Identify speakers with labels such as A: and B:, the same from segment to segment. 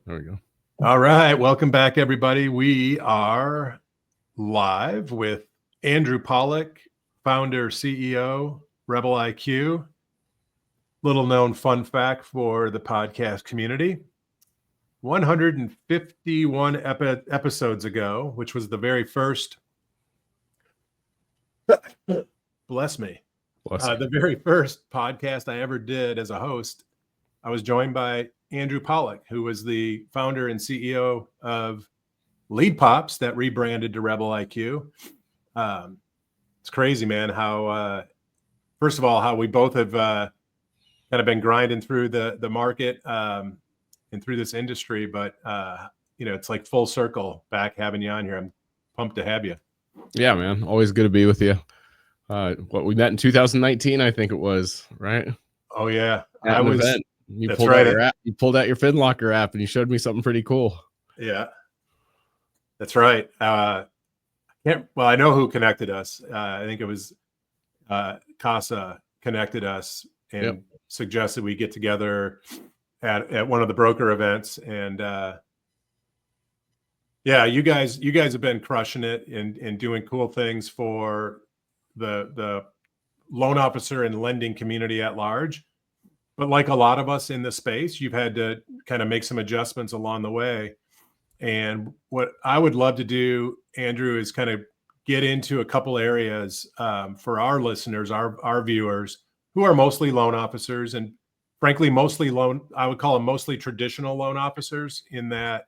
A: There we go.
B: All right. Welcome back, everybody. We are live with Andrew Pawlak, founder, CEO, Rebel IQ. Little known fun fact for the podcast community. 151 episodes ago, which was the very first, bless me, the very first podcast I ever did as a host, I was joined by Andrew Pawlak, who was the founder and CEO of Lead Pops that rebranded to Rebel IQ. It's crazy, man, how, first of all, how we both have kind of been grinding through the market and through this industry. But, it's like full circle back having you on here. I'm pumped to have you.
A: Yeah, man. Always good to be with you. We met in 2019, I think it was, right?
B: Oh, yeah.
A: At an event. You pulled out your app. You pulled out your FinLocker app and you showed me something pretty cool.
B: Yeah, that's right. I know who connected us. I think it was Casa connected us and suggested we get together at one of the broker events. And you guys have been crushing it and doing cool things for the loan officer and lending community at large. But like a lot of us in the space, you've had to kind of make some adjustments along the way. And what I would love to do, Andrew, is kind of get into a couple areas for our listeners, our viewers, who are mostly loan officers and frankly, I would call them mostly traditional loan officers, in that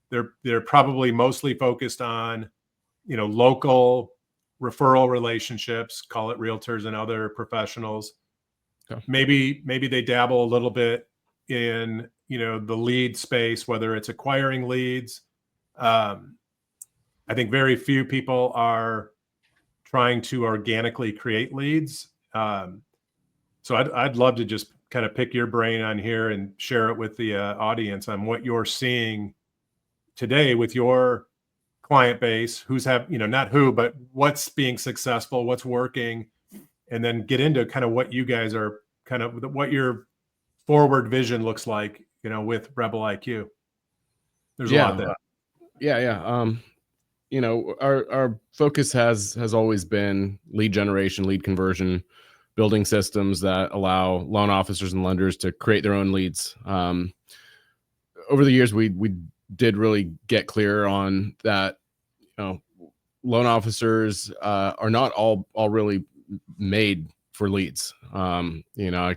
B: they're probably mostly focused on, local referral relationships, call it realtors and other professionals. Okay. Maybe they dabble a little bit in, the lead space, whether it's acquiring leads. I think very few people are trying to organically create leads. So I'd love to just kind of pick your brain on here and share it with the audience on what you're seeing today with your client base, but what's being successful, what's working, and then get into kind of what you guys are what your forward vision looks like, with Rebel IQ. There's a lot there.
A: Our focus has always been lead generation, lead conversion, building systems that allow loan officers and lenders to create their own leads. Over the years, we did really get clear on that. Loan officers are not all really made for leads. I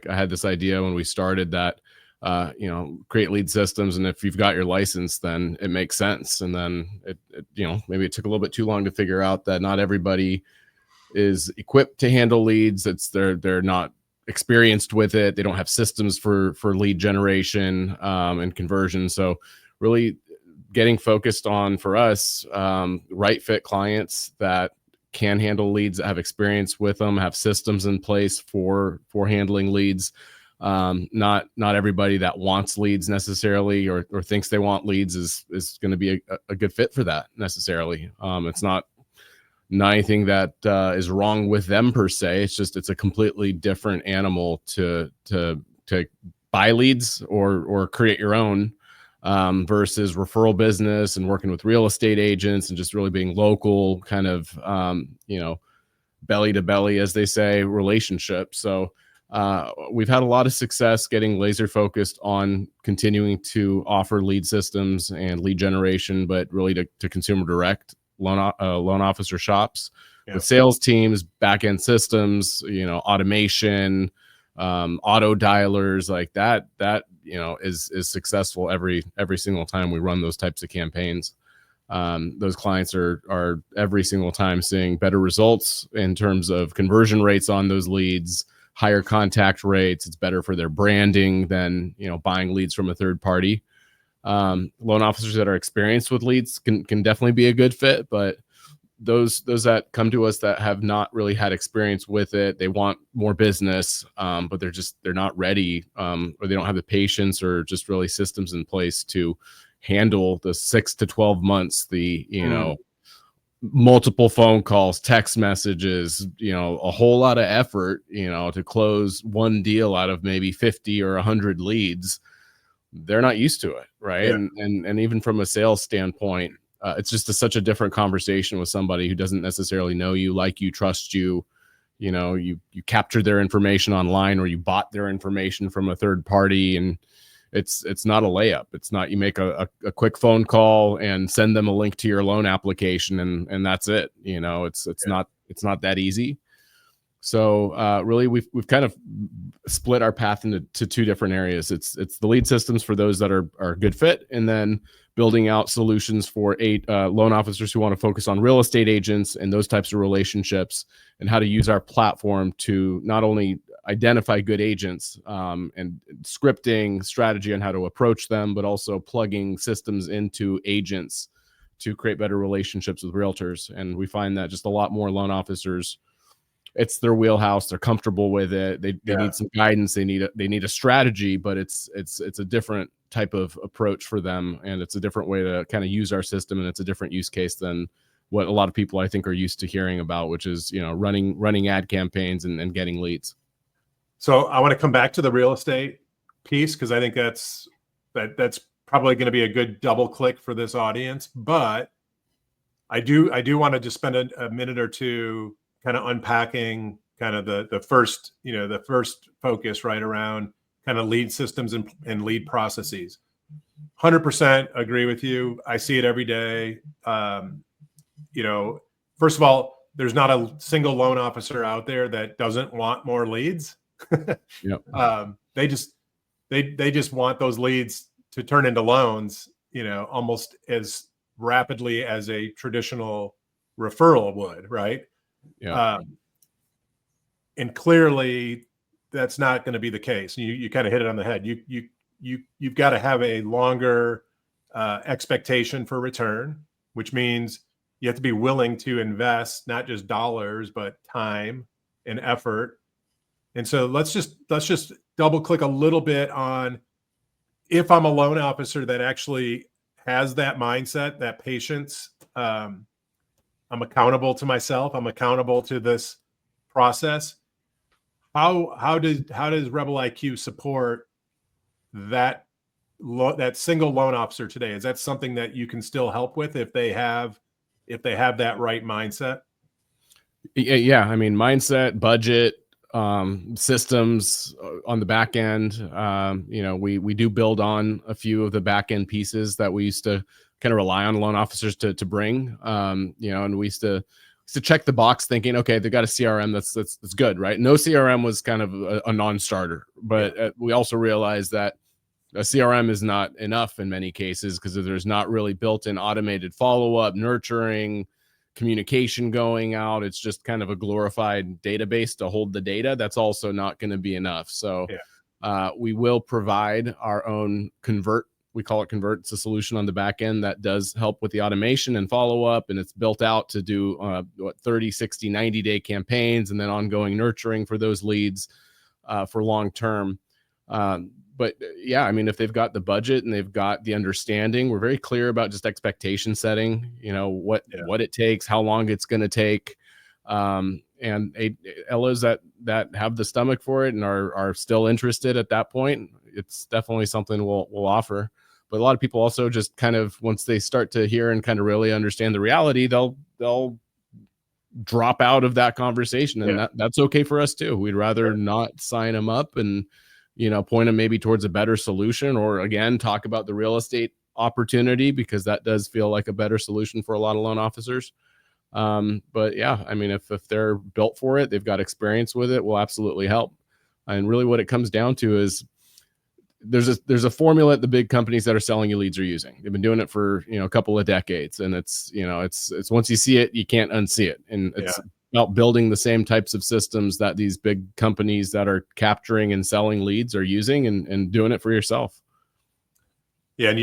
A: had this idea when we started that, create lead systems, and if you've got your license, then it makes sense. And then maybe it took a little bit too long to figure out that not everybody is equipped to handle leads. They're not experienced with it. They don't have systems for lead generation and conversion. So really getting focused on, for us, right fit clients that can handle leads, that have experience with them, have systems in place for handling leads. Not everybody that wants leads necessarily or thinks they want leads is going to be a good fit for that necessarily. It's not anything that is wrong with them per se. It's a completely different animal to buy leads or create your own, versus referral business and working with real estate agents and just really being local, kind of, belly to belly, as they say, relationship. So we've had a lot of success getting laser focused on continuing to offer lead systems and lead generation, but really to consumer direct loan officer shops with sales teams, back-end systems, automation, auto dialers like that is successful every single time we run those types of campaigns. Those clients are every single time seeing better results in terms of conversion rates on those leads, higher contact rates. It's better for their branding than, buying leads from a third party. Loan officers that are experienced with leads can definitely be a good fit, but those that come to us that have not really had experience with it, they want more business, but they're not ready, or they don't have the patience or just really systems in place to handle the 6 to 12 months, multiple phone calls, text messages, a whole lot of effort, to close one deal out of maybe 50 or 100 leads. they're not used to it, right?
B: Yeah.
A: And even from a sales standpoint, it's just such a different conversation with somebody who doesn't necessarily know you, like you, trust you. You know, you captured their information online, or you bought their information from a third party, and it's not a layup. It's not, you make a quick phone call and send them a link to your loan application, and that's it. You know, it's not that easy. So really, we've kind of split our path into two different areas. It's the lead systems for those that are a good fit, and then building out solutions for loan officers who want to focus on real estate agents and those types of relationships, and how to use our platform to not only identify good agents, and scripting strategy on how to approach them, but also plugging systems into agents to create better relationships with realtors. And we find that just a lot more loan officers, it's their wheelhouse. They're comfortable with it. They need some guidance. They need a strategy, but it's a different type of approach for them, and it's a different way to kind of use our system, and it's a different use case than what a lot of people I think are used to hearing about, which is, you know, running ad campaigns and getting leads.
B: So I want to come back to the real estate piece, because I think that's probably going to be a good double click for this audience. But I do want to just spend a minute or two kind of unpacking kind of the first focus right around kind of lead systems and lead processes. 100% agree with you. I see it every day. First of all, there's not a single loan officer out there that doesn't want more leads.
A: Yep.
B: They just want those leads to turn into loans, almost as rapidly as a traditional referral would, right?
A: Yeah.
B: And clearly that's not going to be the case. You kind of hit it on the head. You've got to have a longer expectation for return, which means you have to be willing to invest not just dollars, but time and effort. And so let's just double click a little bit on, if I'm a loan officer that actually has that mindset, that patience, I'm accountable to myself, I'm accountable to this process. How does Rebel IQ support that single loan officer today? Is that something that you can still help with if they have that right mindset?
A: Yeah. I mean, mindset, budget, systems on the back end. We do build on a few of the back end pieces that we used to kind of rely on loan officers to bring. And we used to check the box thinking, okay, they got a CRM that's good, right? No CRM was kind of a non-starter, but we also realized that a CRM is not enough in many cases, because there's not really built-in automated follow-up, nurturing, communication going out. It's just kind of a glorified database to hold the data. That's also not going to be enough. So we will provide our own Convert. We call it Convert. It's a solution on the back end that does help with the automation and follow-up, and it's built out to do 30, 60, 90-day campaigns, and then ongoing nurturing for those leads for long-term. But yeah, I mean, if they've got the budget and they've got the understanding, we're very clear about just expectation setting, what it takes, how long it's going to take. And LOs that have the stomach for it and are still interested at that point, it's definitely something we'll offer. But a lot of people also just kind of, once they start to hear and kind of really understand the reality, they'll drop out of that conversation, and that's okay for us too. We'd rather not sign them up and point them maybe towards a better solution, or again, talk about the real estate opportunity, because that does feel like a better solution for a lot of loan officers. But yeah, I mean, if they're built for it, they've got experience with it, we'll absolutely help. And really what it comes down to is there's a formula that the big companies that are selling you leads are using. They've been doing it for, a couple of decades, and it's once you see it, you can't unsee it. And it's about building the same types of systems that these big companies that are capturing and selling leads are using, and doing it for yourself.
B: Yeah.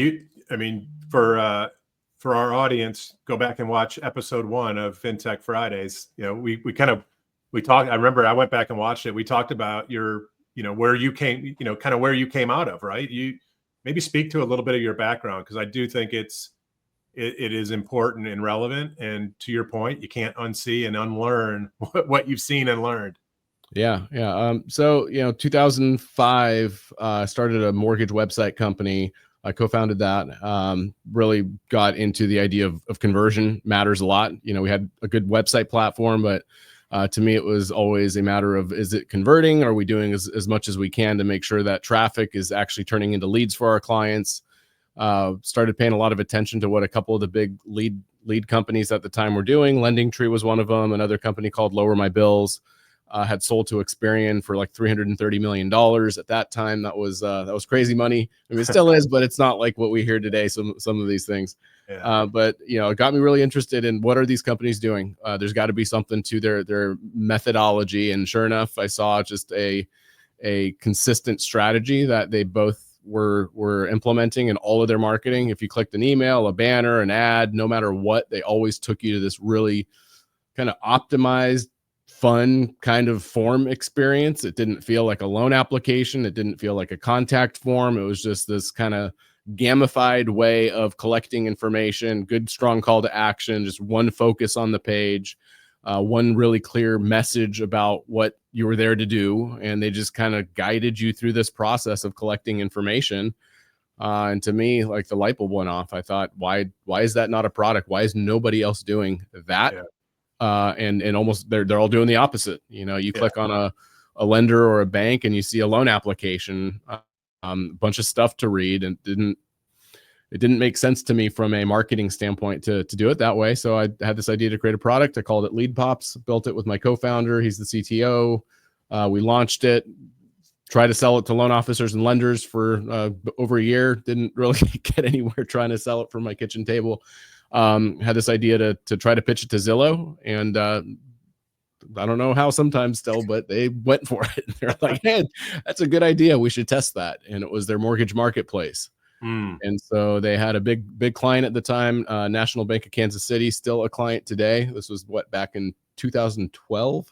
B: And for our audience, go back and watch episode 1 of FinTech Fridays. We talked, I remember I went back and watched it. We talked about your, where you came, kind of where you came out of, right? You maybe speak to a little bit of your background, because I do think it is important and relevant. And to your point, you can't unsee and unlearn what you've seen and learned.
A: Yeah, yeah. So 2005, started a mortgage website company. I co-founded that. Really got into the idea of conversion matters a lot. We had a good website platform, but to me, it was always a matter of, is it converting? Are we doing as much as we can to make sure that traffic is actually turning into leads for our clients? Started paying a lot of attention to what a couple of the big lead companies at the time were doing. Lending Tree was one of them. Another company called Lower My Bills had sold to Experian for like $330 million at that time. That was crazy money. I mean, it still is, but it's not like what we hear today. Some of these things.
B: Yeah.
A: But it got me really interested in what are these companies doing. There's got to be something to their methodology, and sure enough, I saw just a consistent strategy that they both were implementing in all of their marketing. If you clicked an email, a banner, an ad, no matter what, they always took you to this really kind of optimized, fun kind of form experience. It didn't feel like a loan application. It didn't feel like a contact form. It was just this kind of gamified way of collecting information, good, strong call to action, just one focus on the page, one really clear message about what you were there to do. And they just kind of guided you through this process of collecting information. And to me, like, the light bulb went off. I thought, why is that not a product? Why is nobody else doing that?
B: Yeah.
A: And almost they're all doing the opposite. You
B: Yeah.
A: click on a lender or a bank and you see a loan application, a bunch of stuff to read, and it didn't make sense to me from a marketing standpoint to do it that way. So I had this idea to create a product. I called it Lead Pops, built it with my co-founder. He's the CTO. We launched it, tried to sell it to loan officers and lenders for over a year. Didn't really get anywhere trying to sell it from my kitchen table. Had this idea to try to pitch it to Zillow, and I don't know how sometimes still, but they went for it. They're like, hey, that's a good idea. We should test that. And it was their mortgage marketplace.
B: Mm.
A: And so they had a big client at the time, National Bank of Kansas City, still a client today. This was back in 2012.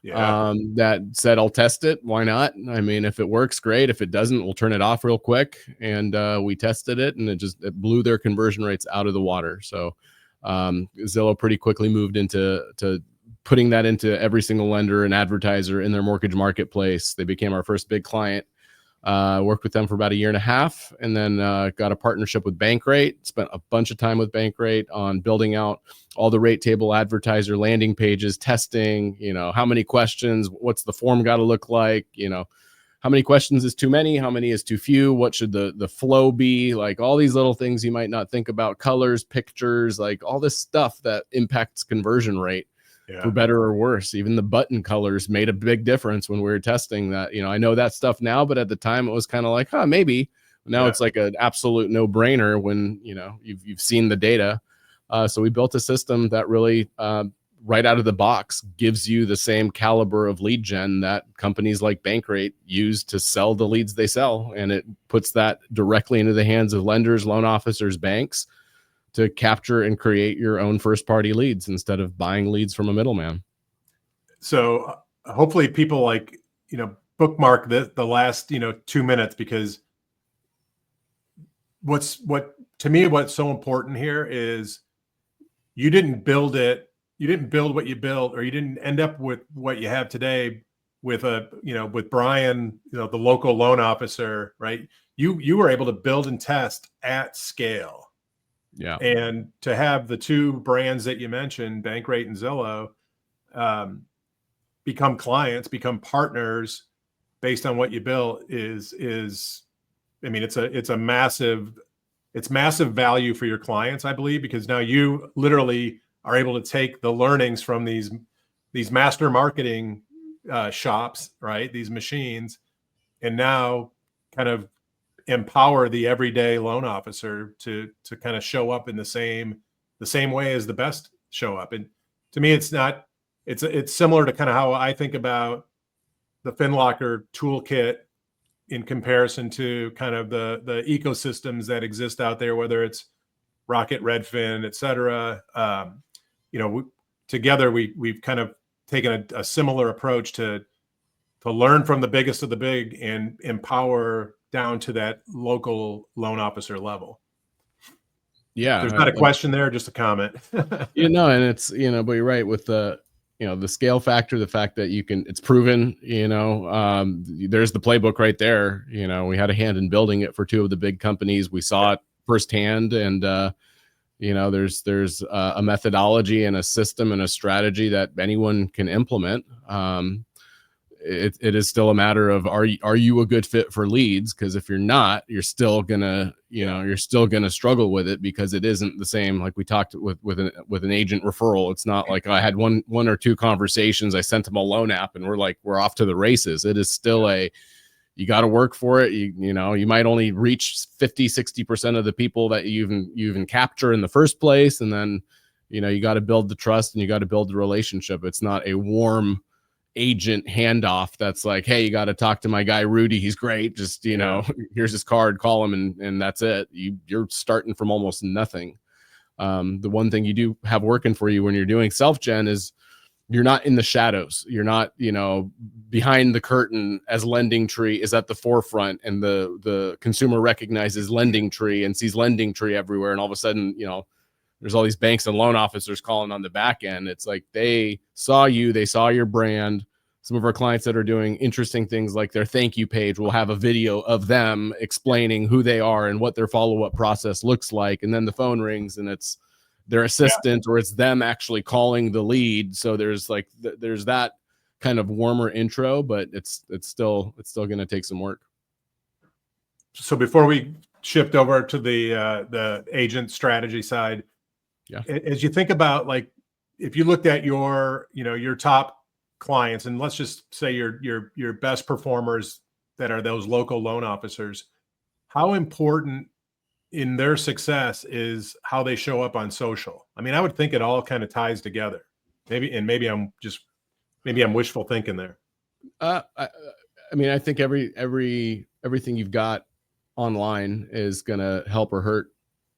B: Yeah.
A: That said, I'll test it. Why not? I mean, if it works, great. If it doesn't, we'll turn it off real quick. And we tested it, and it blew their conversion rates out of the water. So Zillow pretty quickly moved into putting that into every single lender and advertiser in their mortgage marketplace. They became our first big client. Worked with them for about a year and a half, and then got a partnership with Bankrate. Spent a bunch of time with Bankrate on building out all the rate table advertiser landing pages, testing, how many questions, what's the form got to look like, how many questions is too many, how many is too few, what should the flow be, like all these little things you might not think about, colors, pictures, like all this stuff that impacts conversion rate. For better or worse. Even the button colors made a big difference when we were testing that. I know that stuff now, but at the time it was kind of like, maybe. Now it's like an absolute no-brainer when you've seen the data. So we built a system that really right out of the box gives you the same caliber of lead gen that companies like Bankrate use to sell the leads they sell, and it puts that directly into the hands of lenders, loan officers, banks, to capture and create your own first party leads instead of buying leads from a middleman.
B: So hopefully people bookmark the last 2 minutes, because what's so important here is you didn't build what you built, or you didn't end up with what you have today with with Brian, the local loan officer, right? You were able to build and test at scale.
A: Yeah.
B: And to have the two brands that you mentioned, Bankrate and Zillow, become clients, become partners based on what you built is I mean, it's massive value for your clients, I believe, because now you literally are able to take the learnings from these master marketing shops, right? These machines, and now kind of empower the everyday loan officer to kind of show up in the same way as the best show up. And to me, it's similar to kind of how I think about the FinLocker toolkit in comparison to kind of the ecosystems that exist out there, whether it's Rocket, Redfin, et cetera. Together we've kind of taken a similar approach to learn from the biggest of the big and empower down to that local loan officer level.
A: Yeah.
B: There's not a question there, just a comment.
A: And it's, but you're right with the, the scale factor, the fact that it's proven, there's the playbook right there. We had a hand in building it for two of the big companies. We saw it firsthand. And, there's a methodology and a system and a strategy that anyone can implement. It is still a matter of, are you a good fit for leads? Because if you're not, you're still gonna struggle with it, because it isn't the same. Like we talked with an agent referral. It's not like I had one or two conversations, I sent them a loan app, and we're off to the races. It is still you got to work for it. You might only reach 50-60% of the people that you even capture in the first place, and then you got to build the trust and you got to build the relationship. It's not a warm agent handoff that's like, hey, you got to talk to my guy Rudy, he's great, just here's his card, call him, and that's it. You're starting from almost nothing. The one thing you do have working for you when you're doing self-gen is you're not in the shadows. You're not behind the curtain as Lending Tree is at the forefront, and the consumer recognizes Lending Tree and sees Lending Tree everywhere, and all of a sudden there's all these banks and loan officers calling on the back end. It's like they saw you, they saw your brand. Some of our clients that are doing interesting things like their thank you page will have a video of them explaining who they are and what their follow-up process looks like. And then the phone rings and it's their assistant or it's them actually calling the lead. So there's that kind of warmer intro, but it's still going to take some work.
B: So before we shift over to the agent strategy side, as you think about, like, if you looked at your top clients, and let's just say your best performers that are those local loan officers, how important in their success is how they show up on social? I mean, I would think it all kind of ties together. Maybe I'm wishful thinking there.
A: I mean, I think everything you've got online is going to help or hurt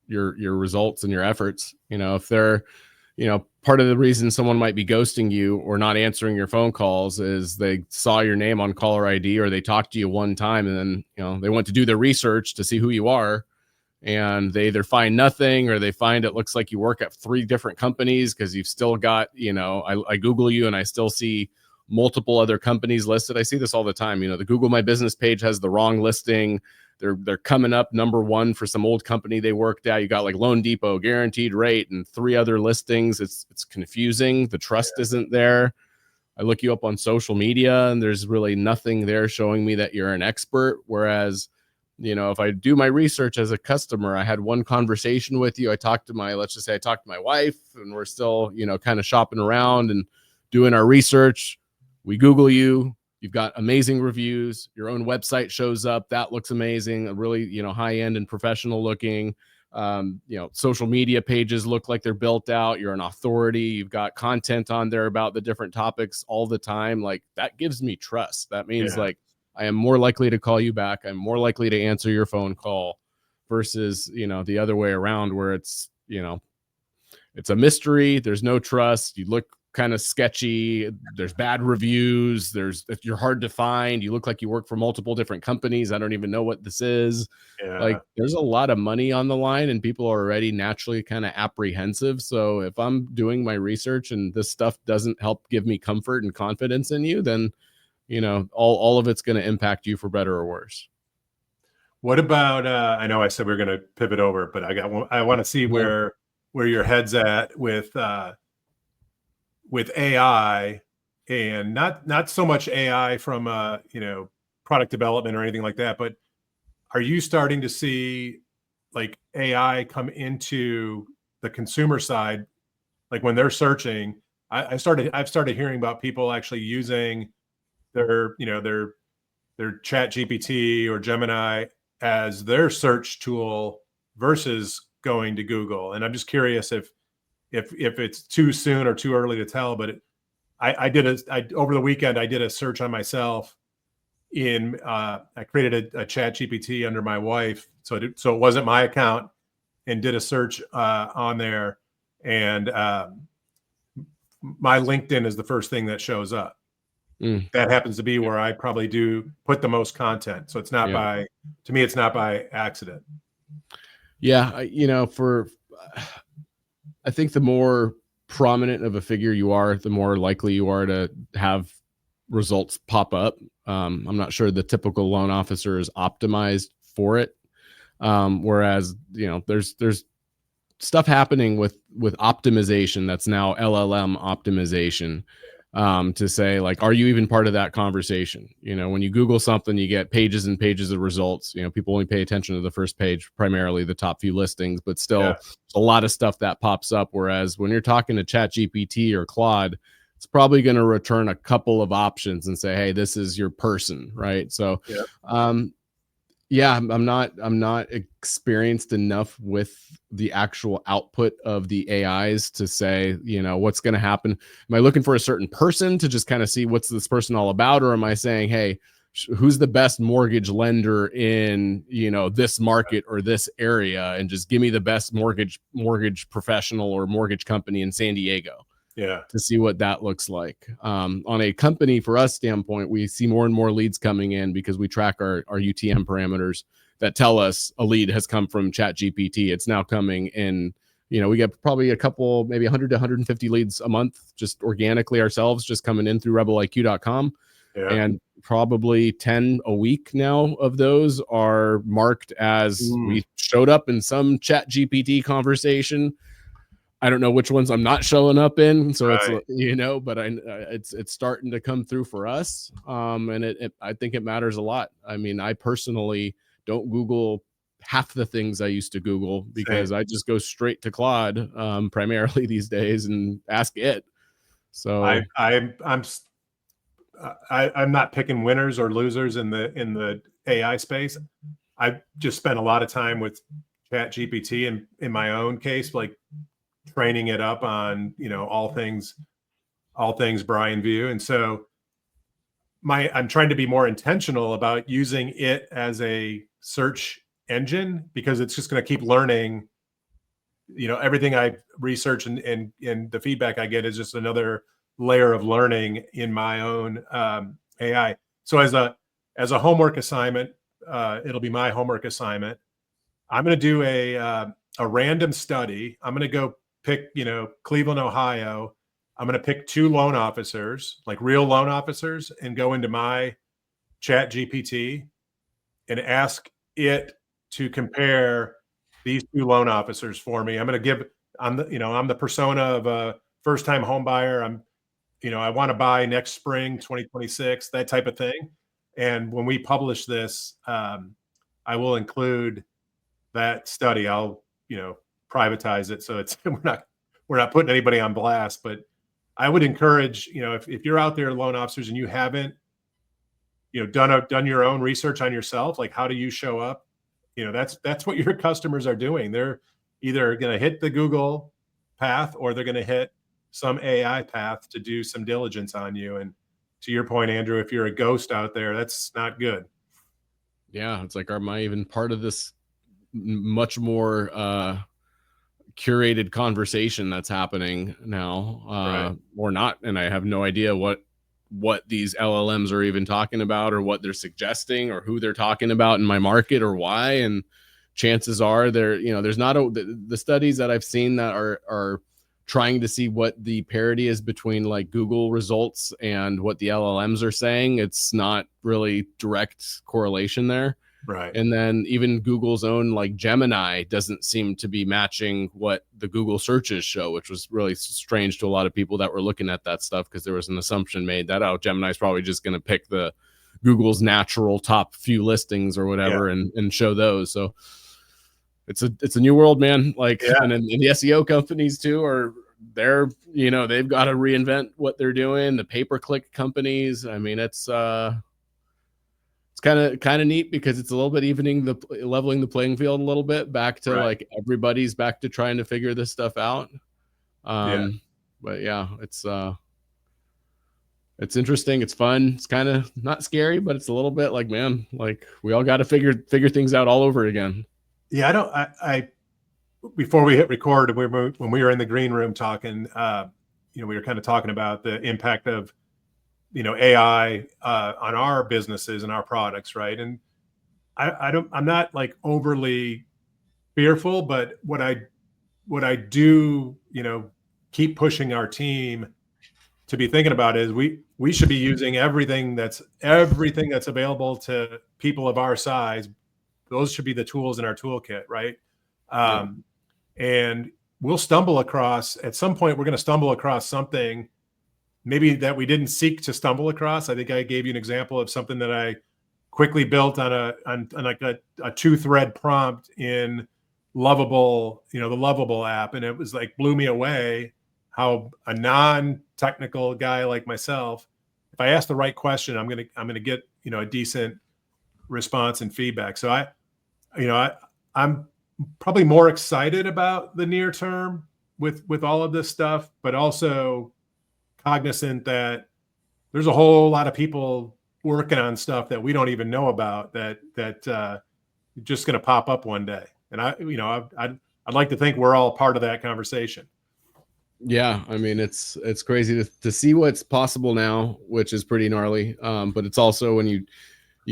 A: your results and your efforts. If they're, part of the reason someone might be ghosting you or not answering your phone calls is they saw your name on caller ID, or they talked to you one time and then, they went to do their research to see who you are, and they either find nothing or they find it looks like you work at 3 different companies, because you've still got, I Google you and I still see multiple other companies listed. I see this all the time. The Google My Business page has the wrong listing. They're coming up number 1 for some old company they worked at. You got like Loan Depot, Guaranteed Rate, and 3 other listings. It's confusing. The trust isn't there. I look you up on social media and there's really nothing there showing me that you're an expert. Whereas, if I do my research as a customer, I had one conversation with you. Let's just say I talked to my wife, and we're still, kind of shopping around and doing our research. We Google you. You've got amazing reviews. Your own website shows up. That looks amazing. Really, high end and professional looking. Social media pages look like they're built out. You're an authority. You've got content on there about the different topics all the time. Like, that gives me trust. That means like I am more likely to call you back. I'm more likely to answer your phone call versus, the other way around where it's a mystery. There's no trust. You look kind of sketchy. There's bad reviews. You're hard to find. You look like you work for multiple different companies. I don't even know what this is. Like, there's a lot of money on the line and people are already naturally kind of apprehensive. So if I'm doing my research and this stuff doesn't help give me comfort and confidence in you, then, all of it's going to impact you for better or worse.
B: What about, I know I said we we're going to pivot over, but I want to see where your head's at with AI, and not so much AI from product development or anything like that, but are you starting to see like AI come into the consumer side? Like when they're searching, I've started hearing about people actually using their Chat GPT or Gemini as their search tool versus going to Google. And I'm just curious if it's too soon or too early to tell, but over the weekend, I did a search on myself I created a Chat GPT under my wife. So it wasn't my account, and did a search on there, and my LinkedIn is the first thing that shows up. That happens to be where I probably do put the most content. So it's not to me, it's not by accident.
A: Yeah. I think the more prominent of a figure you are, the more likely you are to have results pop up. I'm not sure the typical loan officer is optimized for it. Whereas, there's stuff happening with optimization that's now LLM optimization, to say, like, are you even part of that conversation? When you Google something, you get pages and pages of results. People only pay attention to the first page, primarily the top few listings, but still a lot of stuff that pops up. Whereas when you're talking to Chat GPT or Claude, it's probably going to return a couple of options and say, hey, this is your person, right? So yeah, I'm not experienced enough with the actual output of the AIs to say, what's going to happen. Am I looking for a certain person to just kind of see what's this person all about? Or am I saying, hey, who's the best mortgage lender in, this market or this area, and just give me the best mortgage professional or mortgage company in San Diego? To see what that looks like. On a company for us standpoint, we see more and more leads coming in because we track our UTM parameters that tell us a lead has come from Chat GPT. It's now coming in, we get probably a couple, maybe 100 to 150 leads a month, just organically ourselves, just coming in through rebeliq.com. And probably 10 a week now of those are marked as we showed up in some Chat GPT conversation. I don't know which ones I'm not showing up in. So it's, but it's starting to come through for us. And I think it matters a lot. I mean, I personally don't Google half the things I used to Google because I just go straight to Claude, primarily these days, and ask it. So
B: I'm not picking winners or losers in the AI space. I've just spent a lot of time with Chat GPT in my own case, like training it up on, all things Brian Vieaux. And so I'm trying to be more intentional about using it as a search engine, because it's just going to keep learning, everything I research and the feedback I get is just another layer of learning in my own AI. So as a homework assignment, it'll be my homework assignment. I'm going to do a random study. I'm going to go pick, Cleveland, Ohio. I'm going to pick 2 loan officers, like real loan officers, and go into my Chat GPT and ask it to compare these 2 loan officers for me. I'm the persona of a first-time home buyer. I want to buy next spring, 2026, that type of thing. And when we publish this, I will include that study. I'll, privatize it, so it's we're not putting anybody on blast. But I would encourage, if you're out there, loan officers, and you haven't, done your own research on yourself, like how do you show up? That's what your customers are doing. They're either going to hit the Google path or they're going to hit some AI path to do some diligence on you. And to your point, Andrew, if you're a ghost out there, that's not good.
A: Yeah, it's like, am I even part of this much more curated conversation that's happening now, or not? And I have no idea what these LLMs are even talking about, or what they're suggesting, or who they're talking about in my market, or why. And chances are there's not the studies that I've seen that are trying to see what the parity is between like Google results and what the LLMs are saying. It's not really direct correlation there.
B: Right.
A: And then even Google's own like Gemini doesn't seem to be matching what the Google searches show, which was really strange to a lot of people that were looking at that stuff, because there was an assumption made that, oh, Gemini's probably just going to pick the Google's natural top few listings or whatever, and show those. So it's a new world, man. Like, and the SEO companies too they've got to reinvent what they're doing. The pay-per-click companies, I mean, it's kind of neat, because it's a little bit leveling the playing field a little bit back to like everybody's back to trying to figure this stuff out. But yeah, it's interesting. It's fun. It's kind of not scary, but it's a little bit like, man, like we all got to figure things out all over again.
B: Yeah. I before we hit record, when we were in the green room talking, we were kind of talking about the impact of, AI on our businesses and our products. Right. And I'm not like overly fearful, but what I do, keep pushing our team to be thinking about is we should be using everything that's available to people of our size. Those should be the tools in our toolkit, right? And we'll stumble across, at some point, we're going to stumble across something maybe that we didn't seek to stumble across. I think I gave you an example of something that I quickly built on like a 2-thread prompt in Lovable, the Lovable app. And it was like, blew me away how a non-technical guy like myself, if I ask the right question, I'm going to get, a decent response and feedback. So I'm probably more excited about the near term with all of this stuff, but also cognizant that there's a whole lot of people working on stuff that we don't even know about that just going to pop up one day. And I'd like to think we're all part of that conversation.
A: Yeah, I mean, it's crazy to see what's possible now, which is pretty gnarly. But it's also when you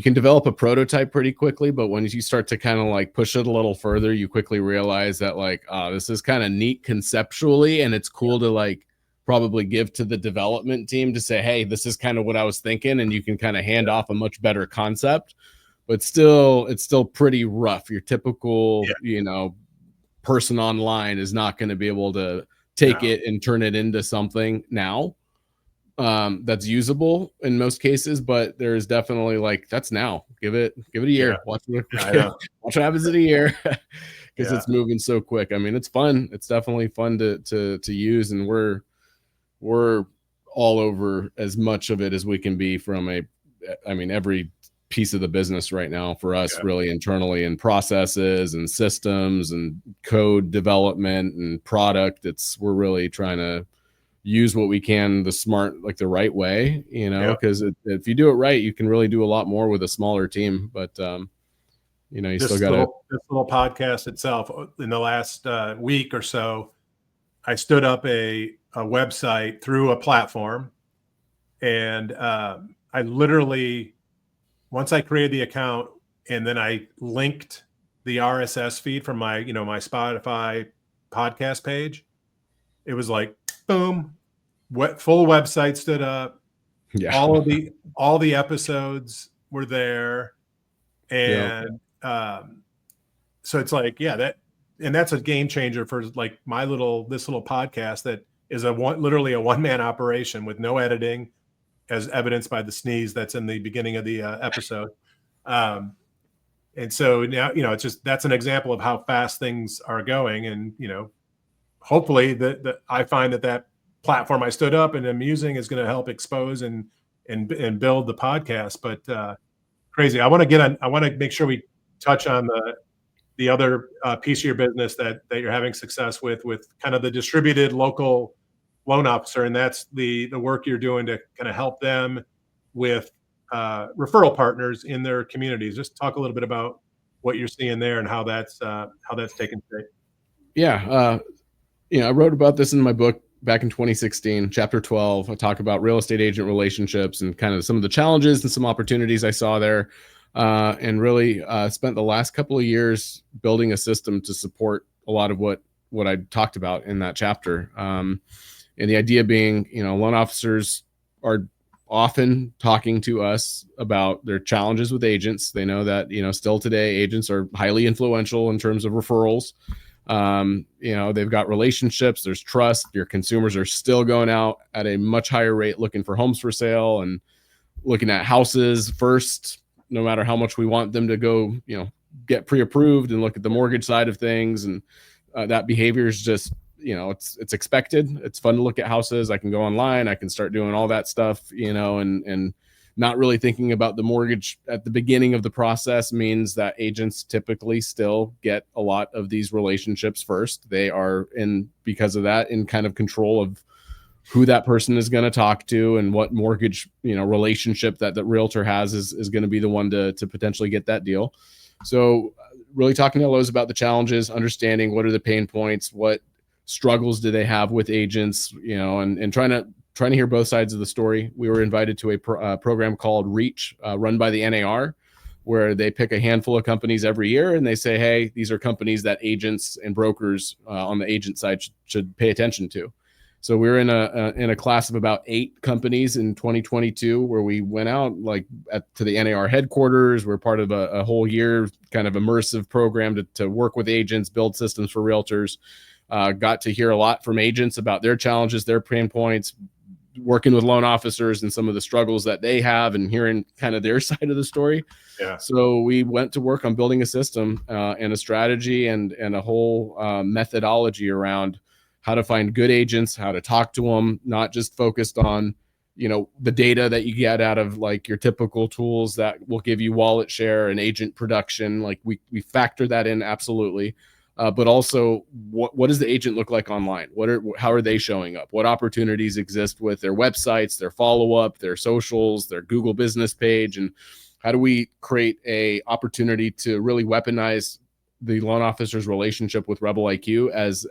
A: can develop a prototype pretty quickly, but when you start to kind of like push it a little further, you quickly realize that like, this is kind of neat conceptually, and it's cool to like probably give to the development team to say, hey, this is kind of what I was thinking, and you can kind of hand off a much better concept. But still, it's still pretty rough. Your typical, person online is not going to be able to take it and turn it into something now that's usable in most cases. But there's definitely like, that's now. Give it a year. Watch what happens in a year, because it's moving so quick. I mean, it's fun. It's definitely fun to use, and we're all over as much of it as we can be from every piece of the business right now for us, really internally, and processes and systems and code development and product. We're really trying to use what we can the right way, because if you do it right, you can really do a lot more with a smaller team. But you still got
B: this little podcast itself. In the last week or so, I stood up a website through a platform, and I literally, once I created the account and then I linked the RSS feed from my my Spotify podcast page, it was like boom, full website stood up.
A: Yeah.
B: All the episodes were there, and so it's like that's a game changer for like this little podcast that is literally a one-man operation with no editing, as evidenced by the sneeze that's in the beginning of the episode. And so now, it's just, that's an example of how fast things are going. And, hopefully I find that platform I stood up and am using is going to help expose and build the podcast. But crazy. I want to make sure we touch on the other piece of your business that you're having success with kind of the distributed local loan officer, and that's the work you're doing to kind of help them with referral partners in their communities. Just talk a little bit about what you're seeing there and how that's taking shape.
A: Yeah, I wrote about this in my book back in 2016, chapter 12. I talk about real estate agent relationships and kind of some of the challenges and some opportunities I saw there, and really spent the last couple of years building a system to support a lot of what I talked about in that chapter. And the idea being, loan officers are often talking to us about their challenges with agents. They know that, still today, agents are highly influential in terms of referrals. They've got relationships, there's trust. Your consumers are still going out at a much higher rate looking for homes for sale and looking at houses first, no matter how much we want them to go, get pre-approved and look at the mortgage side of things. And that behavior is just, it's expected. It's fun to look at houses. I can go online, I can start doing all that stuff, and not really thinking about the mortgage at the beginning of the process means that agents typically still get a lot of these relationships first. They are because of that, in kind of control of who that person is going to talk to and what mortgage, relationship that the realtor has is going to be the one to potentially get that deal. So really talking to Lowe's about the challenges, understanding what are the pain points, what struggles do they have with agents, and trying to hear both sides of the story. We were invited to a program called Reach, run by the NAR, where they pick a handful of companies every year and they say, hey, these are companies that agents and brokers on the agent side should pay attention to. So we're in a class of about 8 companies in 2022, where we went out like to the NAR headquarters. We're part of a whole year kind of immersive program to work with agents, build systems for realtors. Got to hear a lot from agents about their challenges, their pain points, working with loan officers and some of the struggles that they have, and hearing kind of their side of the story.
B: Yeah.
A: So we went to work on building a system and a strategy and a whole methodology around how to find good agents, how to talk to them, not just focused on, the data that you get out of like your typical tools that will give you wallet share and agent production. Like we factor that in, absolutely. But also, what does the agent look like online? How are they showing up? What opportunities exist with their websites, their follow-up, their socials, their Google business page, and how do we create a opportunity to really weaponize the loan officer's relationship with Rebel IQ as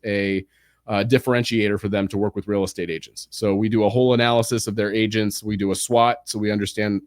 A: a differentiator for them to work with real estate agents? So we do a whole analysis of their agents. We do a SWOT, so we understand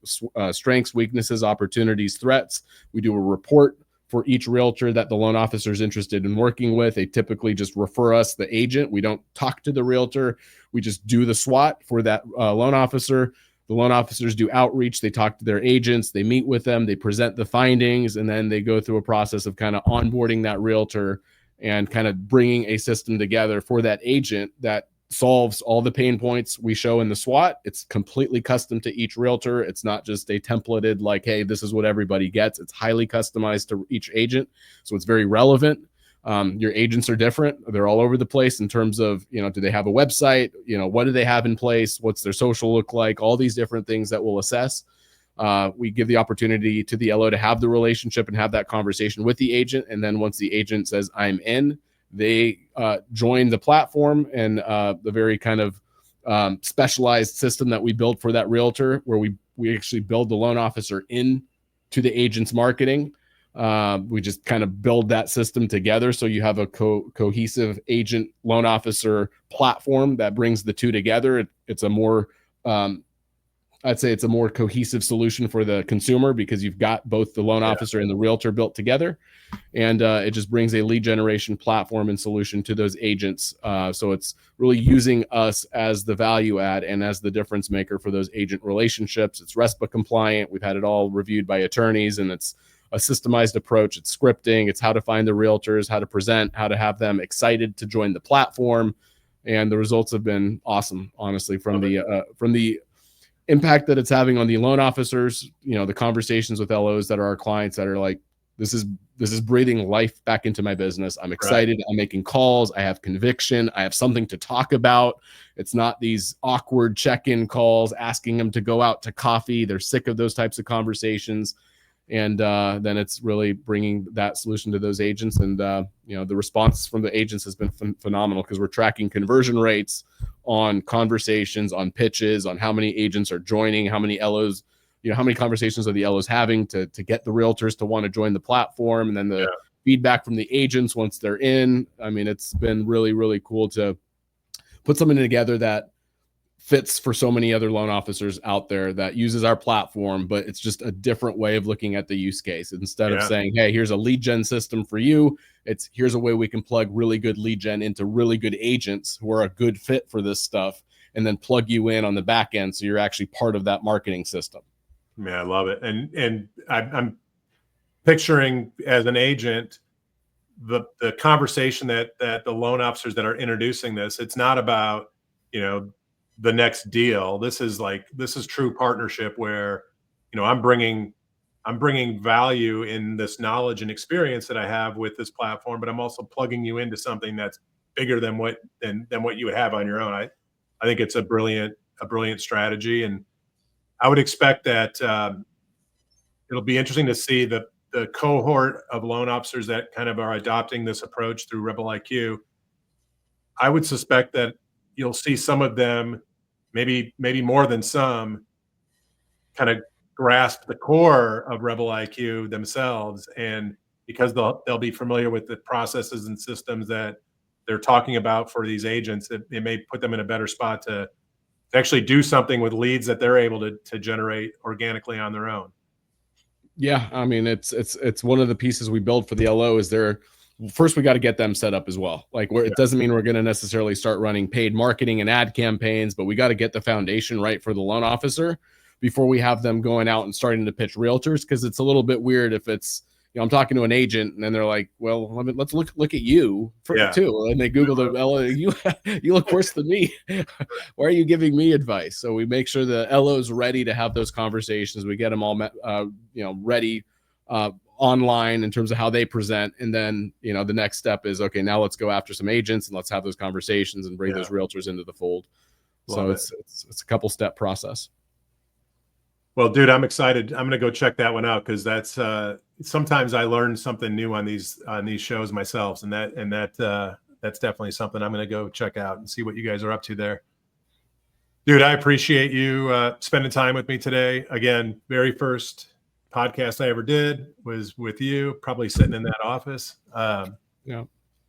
A: strengths, weaknesses, opportunities, threats. We do a report for each realtor that the loan officer is interested in working with. They typically just refer us the agent. We don't talk to the realtor. We just do the SWOT for that loan officer. The loan officers do outreach. They talk to their agents. They meet with them. They present the findings, and then they go through a process of kind of onboarding that realtor and kind of bringing a system together for that agent that solves all the pain points we show in the SWOT. It's completely custom to each realtor. It's not just a templated like, hey, this is what everybody gets. It's highly customized to each agent. So it's very relevant. Your agents are different. They're all over the place in terms of, do they have a website? What do they have in place? What's their social look like? All these different things that we'll assess. We give the opportunity to the LO to have the relationship and have that conversation with the agent. And then once the agent says, I'm in, they join the platform and the very kind of specialized system that we built for that realtor, where we actually build the loan officer in to the agent's marketing. We just kind of build that system together. So you have a cohesive agent loan officer platform that brings the two together. It's a more I'd say it's a more cohesive solution for the consumer, because you've got both the loan officer and the realtor built together. And it just brings a lead generation platform and solution to those agents. So it's really using us as the value add and as the difference maker for those agent relationships. It's RESPA compliant. We've had it all reviewed by attorneys, and it's a systemized approach. It's scripting. It's how to find the realtors, how to present, how to have them excited to join the platform. And the results have been awesome, honestly, from the impact that it's having on the loan officers, the conversations with LOs that are our clients that are like, this is breathing life back into my business. I'm excited. Right. I'm making calls. I have conviction. I have something to talk about. It's not these awkward check-in calls asking them to go out to coffee. They're sick of those types of conversations. And then it's really bringing that solution to those agents. And, the response from the agents has been phenomenal, because we're tracking conversion rates on conversations, on pitches, on how many agents are joining, how many LOs, how many conversations are the LOs having to get the realtors to want to join the platform. And then the feedback from the agents once they're in. I mean, it's been really, really cool to put something together that fits for so many other loan officers out there that uses our platform, but it's just a different way of looking at the use case. Instead of saying, hey, here's a lead gen system for you, it's here's a way we can plug really good lead gen into really good agents who are a good fit for this stuff, and then plug you in on the back end so you're actually part of that marketing system.
B: Man, I love it. And I'm picturing, as an agent, the conversation that the loan officers that are introducing this, it's not about, the next deal. This is true partnership where, I'm bringing value in this knowledge and experience that I have with this platform, but I'm also plugging you into something that's bigger than what you would have on your own. I think it's a brilliant strategy, and I would expect that it'll be interesting to see the cohort of loan officers that kind of are adopting this approach through Rebel IQ. I would suspect that you'll see some of them, maybe more than some, kind of grasp the core of Rebel IQ themselves, and because they'll be familiar with the processes and systems that they're talking about for these agents, it may put them in a better spot to actually do something with leads that they're able to generate organically on their own.
A: Yeah, I mean, it's one of the pieces we build for the LO is they're first we got to get them set up as well. Like
B: Yeah.
A: it doesn't mean we're going to necessarily start running paid marketing and ad campaigns, but we got to get the foundation right for the loan officer before we have them going out and starting to pitch realtors. Cause it's a little bit weird if it's, I'm talking to an agent and then they're like, well, let's look at you too. And they Google the LO, you look worse than me. Why are you giving me advice? So we make sure the LO is ready to have those conversations. We get them all, ready, online in terms of how they present. And then, the next step is, okay, now let's go after some agents and let's have those conversations and bring those realtors into the fold. So it's a couple step process.
B: Well, dude, I'm excited. I'm going to go check that one out. Cause that's, sometimes I learn something new on these shows myself. And that's definitely something I'm going to go check out and see what you guys are up to there. Dude, I appreciate you spending time with me today. Again, very first podcast I ever did was with you, probably sitting in that office. I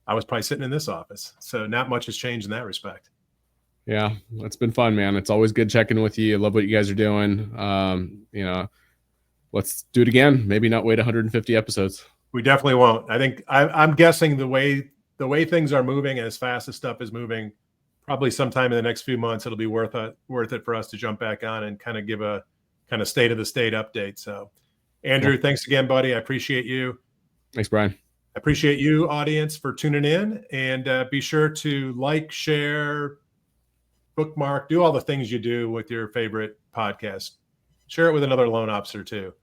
B: was probably sitting in this office. So not much has changed in that respect.
A: Yeah, it's been fun, man. It's always good checking with you. I love what you guys are doing. Let's do it again. Maybe not wait 150 episodes.
B: We definitely won't. I think I'm guessing the way things are moving and as fast as stuff is moving, probably sometime in the next few months, it'll be worth it for us to jump back on and kind of give a kind of state of the state update. So Andrew, thanks again, buddy. I appreciate you.
A: Thanks, Brian.
B: I appreciate you, audience, for tuning in, and be sure to like, share, bookmark, do all the things you do with your favorite podcast. Share it with another loan officer too.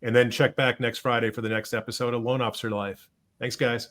B: And then check back next Friday for the next episode of Loan Officer Life. Thanks, guys.